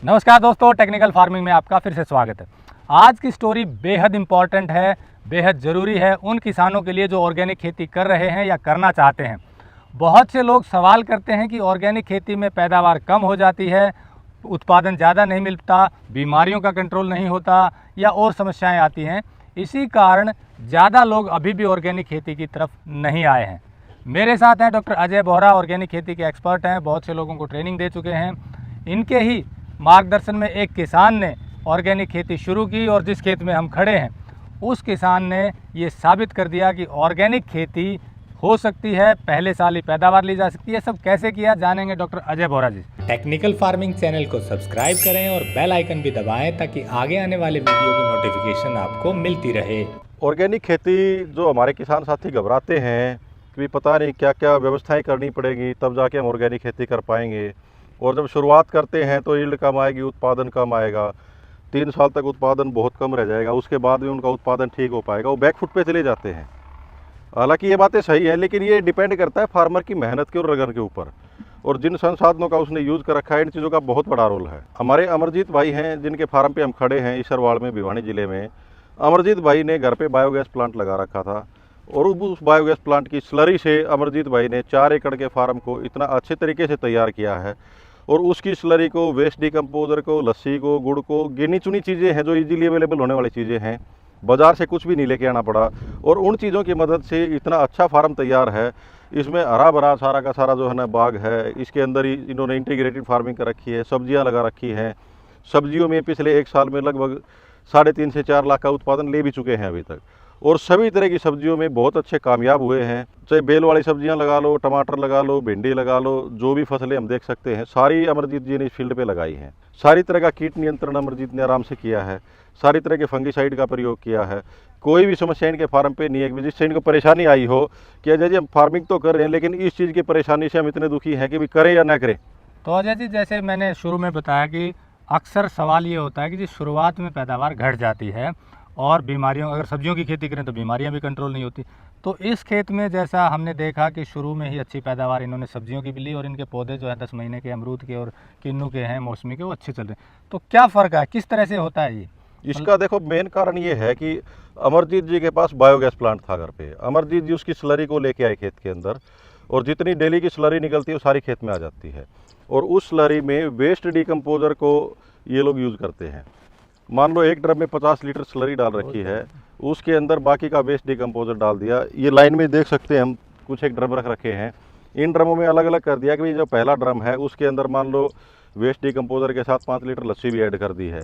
नमस्कार दोस्तों, technical farming में आपका फिर से स्वागत है। आज की स्टोरी बेहद इम्पॉर्टेंट है, बेहद ज़रूरी है उन किसानों के लिए जो ऑर्गेनिक खेती कर रहे हैं या करना चाहते हैं। बहुत से लोग सवाल करते हैं कि ऑर्गेनिक खेती में पैदावार कम हो जाती है, उत्पादन ज़्यादा नहीं मिलता, बीमारियों का कंट्रोल नहीं होता या और समस्याएं आती हैं। इसी कारण ज़्यादा लोग अभी भी ऑर्गेनिक खेती की तरफ नहीं आए हैं। मेरे साथ हैं डॉक्टर अजय बोहरा, ऑर्गेनिक खेती के एक्सपर्ट हैं, बहुत से लोगों को ट्रेनिंग दे चुके हैं। इनके ही मार्गदर्शन में एक किसान ने ऑर्गेनिक खेती शुरू की और जिस खेत में हम खड़े हैं उस किसान ने ये साबित कर दिया कि ऑर्गेनिक खेती हो सकती है, पहले साल ही पैदावार ली जा सकती है। सब कैसे किया जानेंगे डॉक्टर अजय बोहरा जी। टेक्निकल फार्मिंग चैनल को सब्सक्राइब करें और बेल आइकन भी दबाएं ताकि आगे आने वाले वीडियो की नोटिफिकेशन आपको मिलती रहे। ऑर्गेनिक खेती जो हमारे किसान साथी घबराते हैं कि पता नहीं क्या क्या व्यवस्थाएं करनी पड़ेगी तब जाके हम ऑर्गेनिक खेती कर पाएंगे, और जब शुरुआत करते हैं तो यील्ड कम आएगी, उत्पादन कम आएगा, 3 साल तक उत्पादन बहुत कम रह जाएगा, उसके बाद में उनका उत्पादन ठीक हो पाएगा, वो बैकफुट पे चले जाते हैं। हालांकि ये बातें सही है, लेकिन ये डिपेंड करता है फार्मर की मेहनत के और लगन के ऊपर और जिन संसाधनों का उसने यूज़ कर रखा है। इन चीज़ों का बहुत बड़ा रोल है। हमारे अमरजीत भाई हैं जिनके फार्म पे हम खड़े हैं ईसरवाड़ में, भिवानी ज़िले में। अमरजीत भाई ने घर पे बायोगैस प्लांट लगा रखा था और उस बायोगैस प्लांट की स्लरी से अमरजीत भाई ने 4 एकड़ के फार्म को इतना अच्छे तरीके से तैयार किया है। और उसकी स्लरी को, वेस्ट डिकम्पोजर को, लस्सी को, गुड़ को, गिनी चुनी चीज़ें हैं जो इजीली अवेलेबल होने वाली चीज़ें हैं, बाज़ार से कुछ भी नहीं लेके आना पड़ा और उन चीज़ों की मदद से इतना अच्छा फार्म तैयार है। इसमें हरा भरा सारा का सारा जो है ना बाग है, इसके अंदर ही इन्होंने इंटीग्रेटेड फार्मिंग कर रखी है, सब्जियां लगा रखी हैं। सब्जियों में पिछले 1 साल में लगभग 3.5 से 4 लाख का उत्पादन ले भी चुके हैं अभी तक, और सभी तरह की सब्जियों में बहुत अच्छे कामयाब हुए हैं। चाहे बेल वाली सब्जियां लगा लो, टमाटर लगा लो, भिंडी लगा लो, जो भी फसलें हम देख सकते हैं सारी अमरजीत जी ने इस फील्ड पे लगाई हैं। सारी तरह का कीट नियंत्रण अमरजीत ने आराम से किया है, सारी तरह के फंगिसाइड का प्रयोग किया है। कोई भी समस्या इनके फार्म पे नहीं है जिससे इनको परेशानी आई हो कि अजय जी हम फार्मिंग तो कर रहे हैं लेकिन इस चीज़ की परेशानी से हम इतने दुखी हैं कि भी करें या ना करें। तो अजय जी, जैसे मैंने शुरू में बताया कि अक्सर सवाल ये होता है कि जी शुरुआत में पैदावार घट जाती है और बीमारियों, अगर सब्जियों की खेती करें तो बीमारियां भी कंट्रोल नहीं होती। तो इस खेत में जैसा हमने देखा कि शुरू में ही अच्छी पैदावार इन्होंने सब्जियों की भी ली और इनके पौधे जो है 10 महीने के अमरूद के और किन्नू के हैं, मौसमी के, वो अच्छे चल रहे हैं। तो क्या फ़र्क है, किस तरह से होता है ये? इसका देखो मेन कारण ये है कि अमरजीत जी के पास बायोगैस प्लांट था घर पे। अमरजीत जी उसकी स्लरी को लेके आए खेत के अंदर और जितनी डेली की स्लरी निकलती है वो सारी खेत में आ जाती है और उस स्लरी में वेस्ट डिकम्पोजर को ये लोग यूज़ करते हैं। मान लो 1 ड्रम में 50 लीटर स्लरी डाल रखी है, उसके अंदर बाकी का वेस्ट डिकम्पोजर डाल दिया। ये लाइन में देख सकते हैं हम कुछ एक ड्रम रख रखे हैं, इन ड्रमों में अलग अलग कर दिया कि भाई जो पहला ड्रम है उसके अंदर मान लो वेस्ट डिकम्पोजर के साथ 5 लीटर लस्सी भी ऐड कर दी है,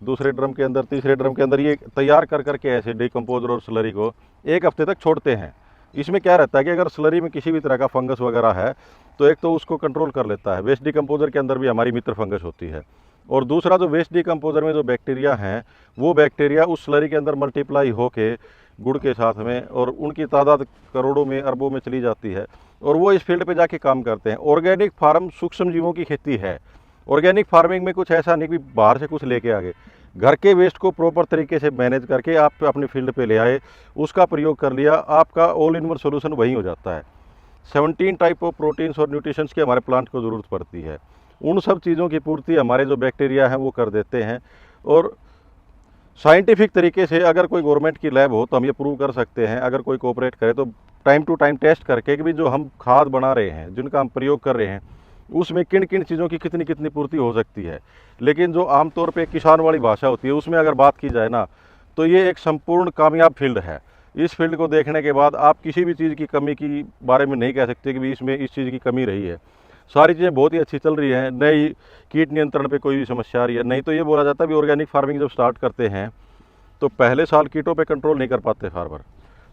दूसरे ड्रम के अंदर, तीसरे ड्रम के अंदर, ये तैयार कर करके ऐसे डिकम्पोजर और स्लरी को 1 हफ्ते तक छोड़ते हैं। इसमें क्या रहता है कि अगर स्लरी में किसी भी तरह का फंगस वगैरह है तो एक तो उसको कंट्रोल कर लेता है, वेस्ट डिकम्पोजर के अंदर भी हमारी मित्र फंगस होती है, और दूसरा जो वेस्ट डिकम्पोजर में जो बैक्टीरिया हैं वो बैक्टीरिया उस स्लरी के अंदर मल्टीप्लाई होके गुड़ के साथ में, और उनकी तादाद करोड़ों में, अरबों में चली जाती है और वो इस फील्ड पे जाके काम करते हैं। ऑर्गेनिक फार्म सूक्ष्म जीवों की खेती है। ऑर्गेनिक फार्मिंग में कुछ ऐसा नहीं कि बाहर से कुछ लेके आ गए, घर के वेस्ट को प्रॉपर तरीके से मैनेज करके आप अपने फील्ड पे ले आए, उसका प्रयोग कर लिया, आपका ऑल इन वन सोल्यूशन वही हो जाता है। 17 टाइप ऑफ प्रोटीन्स और न्यूट्रिशंस के हमारे प्लांट को ज़रूरत पड़ती है, उन सब चीज़ों की पूर्ति हमारे जो बैक्टीरिया हैं वो कर देते हैं। और साइंटिफिक तरीके से अगर कोई गवर्नमेंट की लैब हो तो हम ये प्रूव कर सकते हैं, अगर कोई कोऑपरेट करे तो टाइम टू टाइम टेस्ट करके कि भी जो हम खाद बना रहे हैं, जिनका हम प्रयोग कर रहे हैं, उसमें किन किन चीज़ों की कितनी कितनी पूर्ति हो सकती है। लेकिन जो आमतौर पे किसान वाली भाषा होती है उसमें अगर बात की जाए ना तो ये एक संपूर्ण कामयाब फील्ड है। इस फील्ड को देखने के बाद आप किसी भी चीज़ की कमी की बारे में नहीं कह सकते कि भी इसमें इस चीज़ की कमी रही है। सारी चीज़ें बहुत ही अच्छी चल रही हैं, नई कीट नियंत्रण पे कोई भी समस्या आ रही है नहीं। तो ये बोला जाता है भी ऑर्गेनिक फार्मिंग जब स्टार्ट करते हैं तो पहले साल कीटों पे कंट्रोल नहीं कर पाते फार्मर,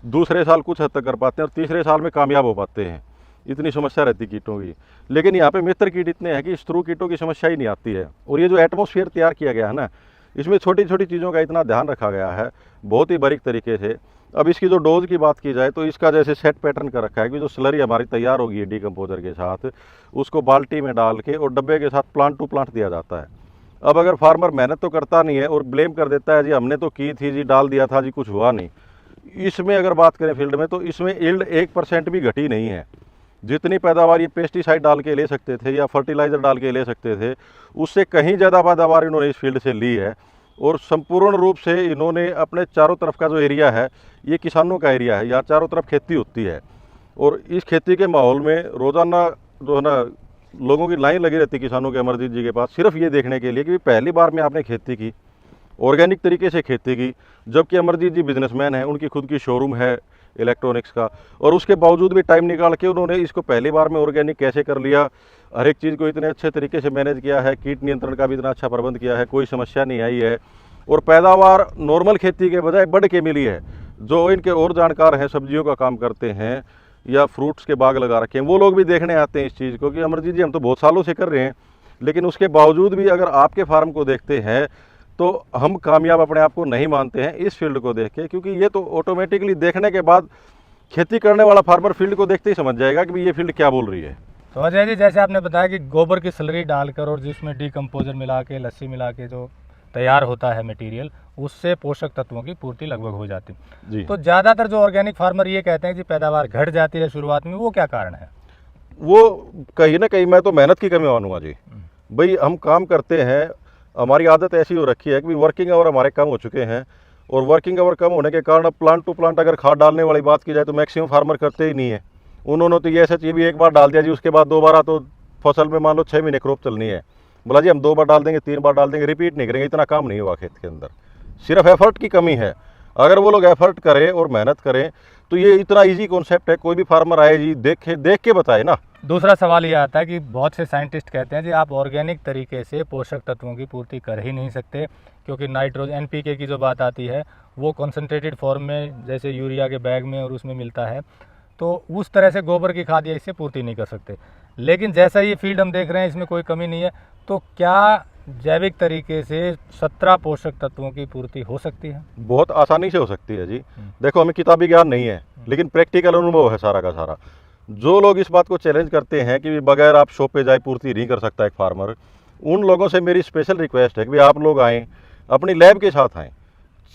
दूसरे साल कुछ हद तक कर पाते हैं और तीसरे साल में कामयाब हो पाते हैं। इतनी समस्या रहती कीटों की, लेकिन यहाँ पे मित्र कीट इतने हैं कि शत्रु कीटों की समस्या ही नहीं आती है। और ये जो एटमॉस्फेयर तैयार किया गया है ना, इसमें छोटी छोटी चीज़ों का इतना ध्यान रखा गया है बहुत ही बारीक तरीके से। अब इसकी जो डोज की बात की जाए तो इसका जैसे सेट पैटर्न कर रखा है कि जो स्लरी हमारी तैयार होगी है डिकम्पोजर के साथ, उसको बाल्टी में डाल के और डब्बे के साथ प्लांट टू प्लांट दिया जाता है। अब अगर फार्मर मेहनत तो करता नहीं है और ब्लेम कर देता है जी हमने तो की थी जी, डाल दिया था जी, कुछ हुआ नहीं, इसमें अगर बात करें फील्ड में तो इसमें यील्ड 1% भी घटी नहीं है। जितनी पैदावार ये पेस्टिसाइड डाल के ले सकते थे या फर्टिलाइज़र डाल के ले सकते थे, उससे कहीं ज़्यादा पैदावार इन्होंने इस फील्ड से ली है। और संपूर्ण रूप से इन्होंने अपने चारों तरफ का जो एरिया है, ये किसानों का एरिया है, यहाँ चारों तरफ खेती होती है। और इस खेती के माहौल में रोज़ाना जो है ना लोगों की लाइन लगी रहती है किसानों के अमरजीत जी के पास, सिर्फ ये देखने के लिए कि पहली बार में आपने खेती की, ऑर्गेनिक तरीके से खेती की। जबकि अमरजीत जी बिजनेसमैन हैं, उनकी खुद की शोरूम है इलेक्ट्रॉनिक्स का, और उसके बावजूद भी टाइम निकाल के उन्होंने इसको पहली बार में ऑर्गेनिक कैसे कर लिया, हर एक चीज़ को इतने अच्छे तरीके से मैनेज किया है, कीट नियंत्रण का भी इतना अच्छा प्रबंध किया है, कोई समस्या नहीं आई है। और पैदावार नॉर्मल खेती के बजाय बढ़ के मिली है। जो इनके और जानकार हैं, सब्जियों का काम करते हैं या फ्रूट्स के बाग लगा रखे हैं, वो लोग भी देखने आते हैं इस चीज़ को कि अमरजीत जी हम तो बहुत सालों से कर रहे हैं, लेकिन उसके बावजूद भी अगर आपके फार्म को देखते हैं तो हम कामयाब अपने आप को नहीं मानते हैं इस फील्ड को देख के। क्योंकि ये तो ऑटोमेटिकली देखने के बाद खेती करने वाला फार्मर फील्ड को देखते ही समझ जाएगा कि ये फील्ड क्या बोल रही है। तो अजय जी, जैसे आपने बताया कि गोबर की स्लरी डालकर और जिसमें डीकम्पोजर मिला के, लस्सी मिला के जो तैयार होता है मटेरियल, उससे पोषक तत्वों की पूर्ति लगभग हो जाती है जी। तो ज़्यादातर जो ऑर्गेनिक फार्मर ये कहते हैं कि पैदावार घट जाती है शुरुआत में, वो क्या कारण है? वो कहीं ना कहीं मैं तो मेहनत की कमी मानूंगा जी। भाई हम काम करते हैं, हमारी आदत ऐसी हो रखी है कि वर्किंग आवर हमारे कम हो चुके हैं, और वर्किंग आवर कम होने के कारण अब प्लांट टू प्लांट अगर खाद डालने वाली बात की जाए तो मैक्सिमम फार्मर करते ही नहीं है। उन्होंने तो ये ऐसा चाहिए भी एक बार डाल दिया जी, उसके बाद दोबारा तो फसल में मान लो 6 महीने क्रॉप चलनी है, बोला जी हम 2 बार डाल देंगे, 3 बार डाल देंगे, रिपीट नहीं करेंगे। इतना काम नहीं हुआ खेत के अंदर, सिर्फ एफर्ट की कमी है। अगर वो लोग एफर्ट करें और मेहनत करें तो ये इतना इजी कॉन्सेप्ट है, कोई भी फार्मर आए जी देख के बताए ना। दूसरा सवाल ये आता है कि बहुत से साइंटिस्ट कहते हैं जी आप ऑर्गेनिक तरीके से पोषक तत्वों की पूर्ति कर ही नहीं सकते, क्योंकि नाइट्रोजन एनपीके की जो बात आती है वो कॉन्सेंट्रेटेड फॉर्म में जैसे यूरिया के बैग में और उसमें मिलता है, तो उस तरह से गोबर की खाद या इससे पूर्ति नहीं कर सकते। लेकिन जैसा ये फील्ड हम देख रहे हैं इसमें कोई कमी नहीं है, तो क्या जैविक तरीके से 17 पोषक तत्वों की पूर्ति हो सकती है? बहुत आसानी से हो सकती है जी। देखो हमें किताबी ज्ञान नहीं है, लेकिन प्रैक्टिकल अनुभव है सारा का सारा। जो लोग इस बात को चैलेंज करते हैं कि बगैर आप शॉप पे जाए पूर्ति नहीं कर सकता एक फार्मर, उन लोगों से मेरी स्पेशल रिक्वेस्ट है कि आप लोग आएँ, अपनी लैब के साथ आएँ,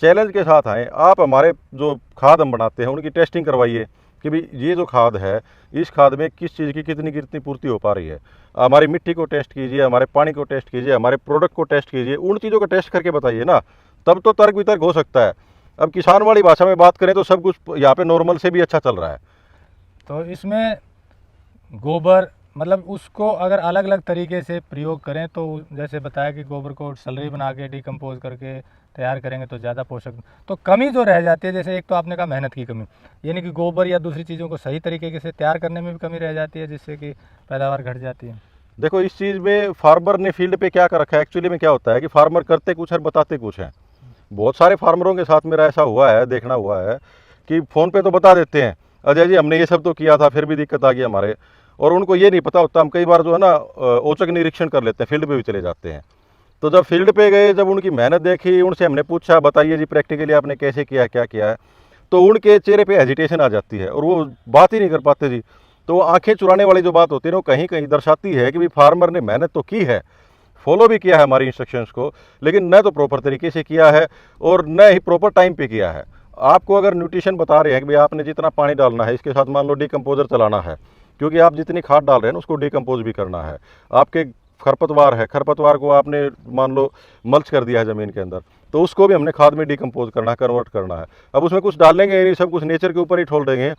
चैलेंज के साथ आएँ। आप हमारे जो खाद हम बनाते हैं उनकी टेस्टिंग करवाइए कि भाई ये जो खाद है, इस खाद में किस चीज़ की कितनी पूर्ति हो पा रही है। हमारी मिट्टी को टेस्ट कीजिए, हमारे पानी को टेस्ट कीजिए, हमारे प्रोडक्ट को टेस्ट कीजिए, उन चीज़ों को टेस्ट करके बताइए ना, तब तो तर्क वितर्क हो सकता है। अब किसान वाली भाषा में बात करें तो सब कुछ यहाँ पे नॉर्मल से भी अच्छा चल रहा है। तो इसमें गोबर मतलब उसको अगर अलग अलग तरीके से प्रयोग करें तो जैसे बताया कि गोबर को स्लरी बना के डिकम्पोज करके तैयार करेंगे तो ज़्यादा पोषक। तो कमी जो रह जाती है, जैसे एक तो आपने कहा मेहनत की कमी, यानी कि गोबर या दूसरी चीज़ों को सही तरीके से तैयार करने में भी कमी रह जाती है जिससे कि पैदावार घट जाती है। देखो इस चीज़ में फार्मर ने फील्ड पे क्या कर रखा है, एक्चुअली में क्या होता है कि फार्मर करते कुछ है बताते कुछ है। बहुत सारे फार्मरों के साथ मेरा ऐसा हुआ है, देखना हुआ है कि फ़ोन पे तो बता देते हैं अजय जी हमने ये सब तो किया था फिर भी दिक्कत आ गई हमारे, और उनको ये नहीं पता होता। हम कई बार जो है ना औचक निरीक्षण कर लेते हैं, फील्ड पे भी चले जाते हैं। तो जब फील्ड पे गए, जब उनकी मेहनत देखी, उनसे हमने पूछा बताइए जी प्रैक्टिकली आपने कैसे किया, क्या किया है, तो उनके चेहरे पे हेजिटेशन आ जाती है और वो बात ही नहीं कर पाते जी। तो वो आंखें चुराने वाली जो बात होती है ना, वो कहीं कहीं दर्शाती है कि भाई फार्मर ने मेहनत तो की है, फॉलो भी किया है हमारी इंस्ट्रक्शंस को, लेकिन न तो प्रॉपर तरीके से किया है और न ही प्रॉपर टाइम पे किया है। आपको अगर न्यूट्रिशन बता रहे हैं कि भाई आपने जितना पानी डालना है, इसके साथ मान लो डिकम्पोजर चलाना है, क्योंकि आप जितनी खाद डाल रहे हैं ना उसको डिकम्पोज भी करना है। आपके खरपतवार है, खरपतवार को आपने मान लो मल्च कर दिया है ज़मीन के अंदर, तो उसको भी हमने खाद में डिकम्पोज करना है, कन्वर्ट करना है। अब उसमें कुछ डालेंगे नहीं, सब कुछ नेचर के ऊपर ही छोड़ देंगे,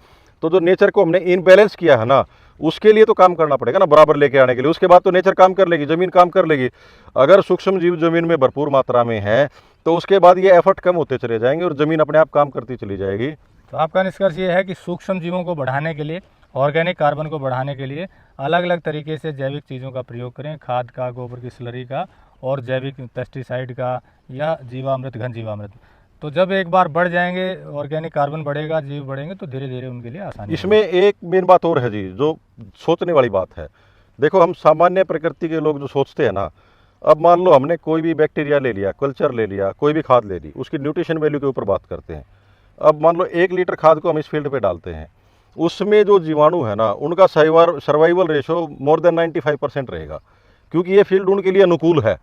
तो जो नेचर को हमने इनबैलेंस किया है ना, उसके लिए तो काम करना पड़ेगा ना बराबर लेके आने के लिए। उसके बाद तो नेचर काम कर लेगी, ज़मीन काम कर लेगी। अगर सूक्ष्म जीव ज़मीन में भरपूर मात्रा में है तो उसके बाद ये एफर्ट कम होते चले जाएंगे और ज़मीन अपने आप काम करती चली जाएगी। तो आपका निष्कर्ष ये है कि सूक्ष्म जीवों को बढ़ाने के लिए, ऑर्गेनिक कार्बन को बढ़ाने के लिए अलग अलग तरीके से जैविक चीज़ों का प्रयोग करें, खाद का, गोबर की स्लरी का और जैविक पेस्टिसाइड का या जीवामृत, घन जीवामृत। तो जब एक बार बढ़ जाएंगे, ऑर्गेनिक कार्बन बढ़ेगा, जीव बढ़ेंगे, तो धीरे धीरे उनके लिए आसानी। इसमें एक मेन बात और है जी, जो सोचने वाली बात है। देखो हम सामान्य प्रकृति के लोग जो सोचते हैं ना, अब मान लो हमने कोई भी बैक्टीरिया ले लिया, कल्चर ले लिया, कोई भी खाद ले ली, उसकी न्यूट्रिशन वैल्यू के ऊपर बात करते हैं। अब मान लो 1 लीटर खाद को हम इस फील्ड पे डालते हैं, उसमें जो जीवाणु है ना, उनका सर्वाइवल रेशो मोर देन 95% रहेगा, क्योंकि ये फील्ड उनके लिए अनुकूल है।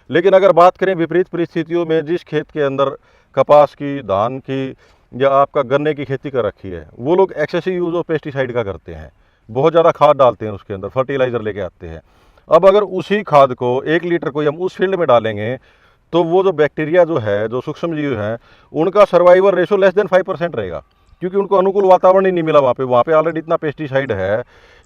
लेकिन अगर बात करें विपरीत परिस्थितियों में, जिस खेत के अंदर कपास की, धान की या आपका गन्ने की खेती कर रखी है, वो लोग एक्सेसिव यूज़ ऑफ पेस्टिसाइड का करते हैं। बहुत ज़्यादा खाद डालते हैं उसके अंदर, फर्टिलाइज़र लेके आते हैं। अब अगर उसी खाद को 1 लीटर को हम उस फील्ड में डालेंगे तो वो जो बैक्टीरिया जो है, जो सूक्ष्म जीव हैं, उनका सर्वाइवल रेशो लेस देन 5% रहेगा, क्योंकि उनको अनुकूल वातावरण ही नहीं मिला वहाँ पे ऑलरेडी इतना पेस्टिसाइड है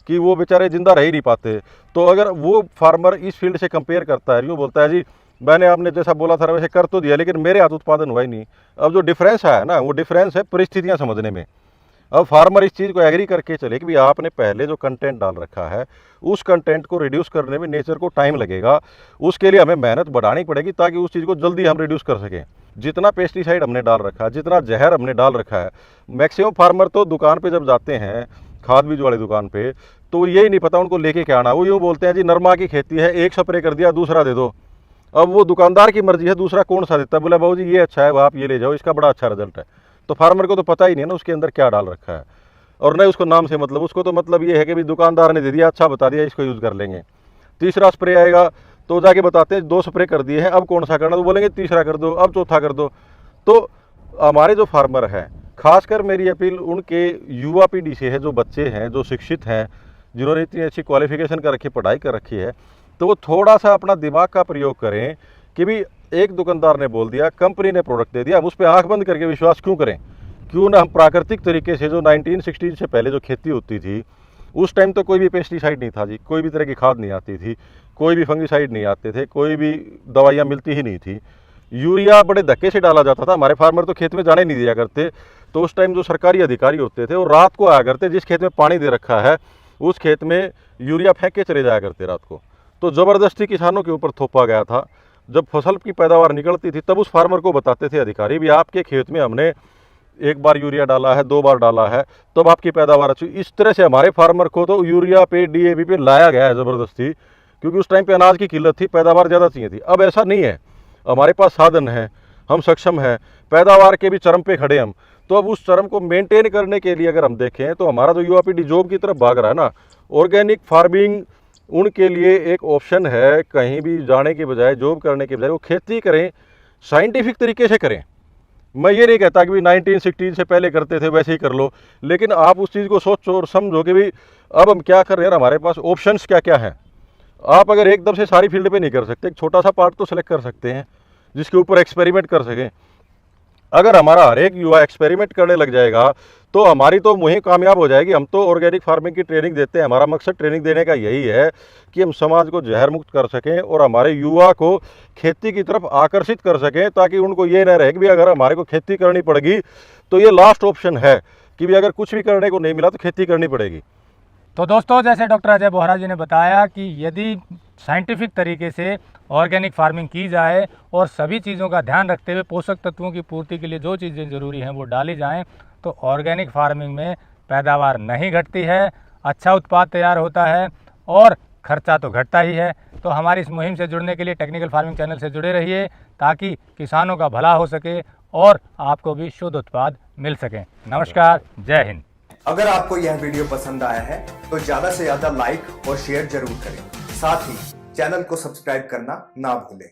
कि वो बेचारे जिंदा रह ही नहीं पाते। तो अगर वो फार्मर इस फील्ड से कंपेयर करता है, यूँ बोलता है जी मैंने आपने जैसा बोला था वैसे कर तो दिया लेकिन मेरे हाथ उत्पादन हुआ ही नहीं। अब जो डिफरेंस है ना, वो डिफरेंस है परिस्थितियाँ समझने में। अब फार्मर इस चीज़ को एग्री करके चले कि भाई आपने पहले जो कंटेंट डाल रखा है उस कंटेंट को रिड्यूस करने में नेचर को टाइम लगेगा, उसके लिए हमें मेहनत बढ़ानी पड़ेगी ताकि उस चीज़ को जल्दी हम रिड्यूस कर सकें। जितना पेस्टिसाइड हमने डाल रखा है, जितना जहर हमने डाल रखा है, मैक्सिमम फार्मर तो दुकान पे जब जाते हैं खाद बीज वाली दुकान पे, तो यही नहीं पता उनको लेके क्या आना। वो यूँ बोलते हैं जी नरमा की खेती है, एक स्प्रे कर दिया दूसरा दे दो। अब वो दुकानदार की मर्जी है दूसरा कौन सा देता है, बोला बाबू जी ये अच्छा है आप ये ले जाओ, इसका बड़ा अच्छा रिजल्ट है। तो फार्मर को तो पता ही नहीं है ना उसके अंदर क्या डाल रखा है, और नहीं उसको नाम से मतलब, उसको तो मतलब ये है कि भाई दुकानदार ने दे दिया, अच्छा बता दिया, इसको यूज़ कर लेंगे। तीसरा स्प्रे आएगा तो जाके बताते हैं 2 स्प्रे कर दिए हैं, अब कौन सा करना, तो बोलेंगे तीसरा कर दो, अब चौथा कर दो। तो हमारे जो फार्मर हैं, खासकर मेरी अपील उनके युवा पीढ़ी से है, जो बच्चे हैं, जो शिक्षित हैं, जिन्होंने इतनी अच्छी क्वालिफिकेशन कर रखी, पढ़ाई कर रखी है, तो वो थोड़ा सा अपना दिमाग का प्रयोग करें कि भाई एक दुकानदार ने बोल दिया, कंपनी ने प्रोडक्ट दे दिया, हम उस पर आँख बंद करके विश्वास क्यों करें। क्यों ना हम प्राकृतिक तरीके से, जो 1960 से पहले जो खेती होती थी उस टाइम तो कोई भी पेस्टिसाइड नहीं था जी, कोई भी तरह की खाद नहीं आती थी, कोई भी फंगिसाइड नहीं आते थे, कोई भी दवाइयाँ मिलती ही नहीं थी। यूरिया बड़े धक्के से डाला जाता था, हमारे फार्मर तो खेत में जाने नहीं दिया करते। तो उस टाइम जो सरकारी अधिकारी होते थे वो रात को आया करते, जिस खेत में पानी दे रखा है उस खेत में यूरिया फेंक के चले जाया करते रात को। तो ज़बरदस्ती किसानों के ऊपर थोपा गया था। जब फसल की पैदावार निकलती थी तब उस फार्मर को बताते थे अधिकारी भी आपके खेत में हमने 1 बार यूरिया डाला है, 2 बार डाला है, तब आपकी पैदावार अच्छी। इस तरह से हमारे फार्मर को तो यूरिया पे, DAP पे लाया गया है ज़बरदस्ती, क्योंकि उस टाइम पे अनाज की किल्लत थी, पैदावार ज़्यादा चाहिए थी। अब ऐसा नहीं है, हमारे पास साधन है, हम सक्षम हैं, पैदावार के भी चरम पे खड़े हम। तो अब उस चरम को मेंटेन करने के लिए अगर हम देखें तो हमारा जो युवा पीढ़ी जॉब की तरफ भाग रहा है ना, ऑर्गेनिक फार्मिंग उनके लिए एक ऑप्शन है। कहीं भी जाने के बजाय, जॉब करने के बजाय वो खेती करें, साइंटिफिक तरीके से करें। मैं ये नहीं कहता कि भी 1960 से पहले करते थे वैसे ही कर लो, लेकिन आप उस चीज़ को सोचो और समझो कि भाई अब हम क्या कर रहे हैं, हमारे पास ऑप्शंस क्या क्या हैं। आप अगर एकदम से सारी फील्ड पे नहीं कर सकते, एक छोटा सा पार्ट तो सेलेक्ट कर सकते हैं जिसके ऊपर एक्सपेरिमेंट कर सकें। अगर हमारा हर एक युवा एक्सपेरिमेंट करने लग जाएगा तो हमारी तो मुहिम कामयाब हो जाएगी। हम तो ऑर्गेनिक फार्मिंग की ट्रेनिंग देते हैं, हमारा मकसद ट्रेनिंग देने का यही है कि हम समाज को जहर मुक्त कर सकें और हमारे युवा को खेती की तरफ आकर्षित कर सकें, ताकि उनको ये न रहे कि भी अगर हमारे को खेती करनी पड़ेगी तो ये लास्ट ऑप्शन है कि भी अगर कुछ भी करने को नहीं मिला तो खेती करनी पड़ेगी। तो दोस्तों, जैसे डॉक्टर अजय बोहरा जी ने बताया कि यदि साइंटिफिक तरीके से ऑर्गेनिक फार्मिंग की जाए और सभी चीज़ों का ध्यान रखते हुए पोषक तत्वों की पूर्ति के लिए जो चीज़ें ज़रूरी हैं वो डाली जाएं, तो ऑर्गेनिक फार्मिंग में पैदावार नहीं घटती है, अच्छा उत्पाद तैयार होता है और खर्चा तो घटता ही है। तो हमारी इस मुहिम से जुड़ने के लिए टेक्निकल फार्मिंग चैनल से जुड़े रहिए, ताकि किसानों का भला हो सके और आपको भी शुद्ध उत्पाद मिल सके। नमस्कार, जय हिंद। अगर आपको यह वीडियो पसंद आया है तो ज्यादा से ज्यादा लाइक और शेयर जरूर करें। साथ ही चैनल को सब्सक्राइब करना ना भूलें।